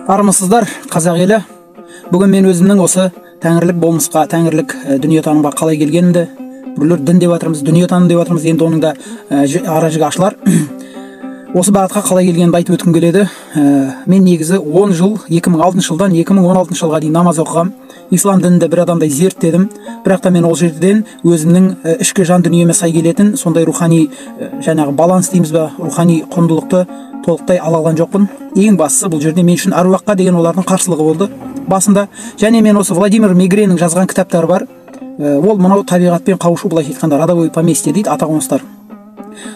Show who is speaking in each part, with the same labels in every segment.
Speaker 1: Армысыздар, қазақ елі. Бүгін мен өзімнің осы тәңірлік болмысқа, тәңірлік дүниетанымға қалай келгенімді, біреулер дін деп жатырмыз, дүниетаным деп жатырмыз, енді оның да ара-жігі ашылар. Осы бағытқа қалай келгенімді айтып өткім келеді. Мен негізі 10 жыл, 2006 жылдан 2016 жылға дейін намаз оқығам. Ислам дінінде бір адамдай зерттедім. Бірақ та мен ол жерден өзімнің ішкі жан дүниеме сай келетін, сондай рухани жаңағы баланс дейміз ба, рухани құндылықты толықтай ала алған жоқпын. Ең бастысы бұл жерде мен үшін әруаққа деген олардың қарсылығы болды басында. Және мен осы Владимир Мегренің жазған кітаптары бар. Ол мынау табиғатпен қауышу, былайша айтқанда родовое поместье дейді, ата-қоныстар.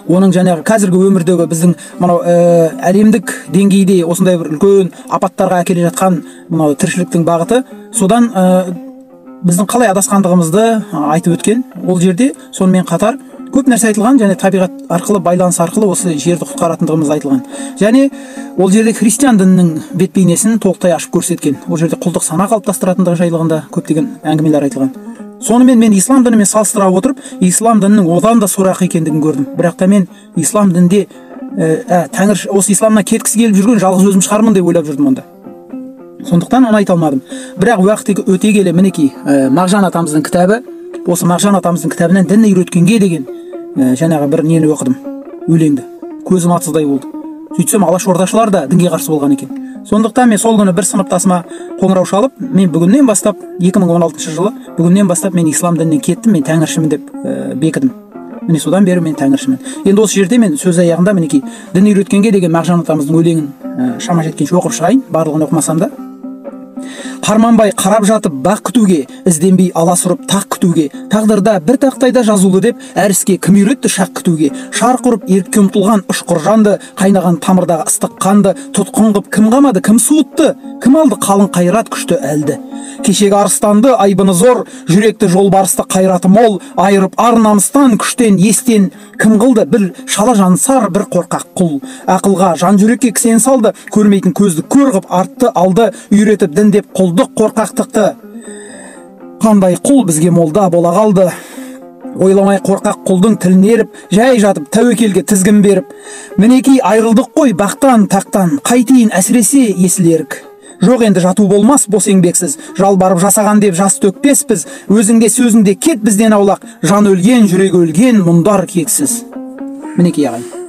Speaker 1: Оның жаңағы қазіргі өмірдегі біздің мынау әлемдік деңгейде осындай бір үлкен апаттарға әкеле жатқан мынау тіршіліктің бағыты, содан біздің қалай адасқандығымызды айтып өткен. Ол жерде сонымен қатар көп нәрсе айтылған, және табиғат арқылы, байланыс арқылы осы жерді құтқаратындығымыз айтылған. Және ол жерде христиан дінінің бет бейнесін толықтай ашып көрсеткен. Ол жерде құлдық сана қалыптастыратындығы жайлығында көптеген әңгімелер айтылған. Сонымен мен ислам дінімен салыстыра отырып, ислам дінінің одан да сорақы екендігін көрдім. Бірақ та мен ислам дінде тәңір осы исламнан кеткісі келіп жүрген жалғыз өзім шығармын деп ойлап жүрдім онда. Сондықтан оны айта алмадым. Бірақ уақыт өте келе мінекей Мағжан атамыздың кітабы, осы Мағжан атамыздың кітабынан дін үйреткенге деген жаңағы бір нені оқыдым, өлеңді. Көзім атсыздай болды. Сөйтсем алашордашылар да дінге қарсы болған екен. Сондықтан мен сол күні бір сыныптасыма қоңырау шалып, мен бүгіннен бастап 2016 жылы бүгіннен бастап мен ислам дінінен кеттім, мен тәңіршімін деп бекідім. Міне содан бері мен тәңіршімін. Енді осы жерде мен сөз аяғында мінекей дін үйреткенге деген Мағжан атамыздың өлеңін шама жеткенше оқып шығайын, барлығын оқымасам да. Қарманбай қарап жатып бақ күтуге, ізденбей аласұрып тақ күтуге, тағдырда бір тақтайда жазулы деп әріске кім үйретті шақ күтуге, шарқ ұрып ерікке ұмтылған ұшқыр жанды, қайнаған тамырдағы ыстық қанды тұтқын қып кім қамады, кім суытты, кім алды қалың қайрат күшті әлді. Кешегі арыстанды айбыны зор, жүректі жолбарысты қайраты мол, айырып ар намыстан күштен естен кім қылды, бір шала жансар, бір қорқақ құл. Ақылға жан жүрекке кісен салды, көрмейтін көзді көр қып артты алды, үйретіп дін деп құлдық қорқақтықты. Қандай құл бізге молда бола қалды. Ойламай қорқақ құлдың тілін еріп, жай жатып тәуекелге тізгін беріп, мінекей айрылдық қой бақтан тақтан, қайтейін әсіресе есіл ерік. Жоқ енді жату болмас бос еңбексіз, жалбарып жасаған деп жас төкпеспіз, өзіңде сөзіңде кет бізден аулақ, жан өлген, жүрек өлген, мұндар кексіз. Мінекей ағайын.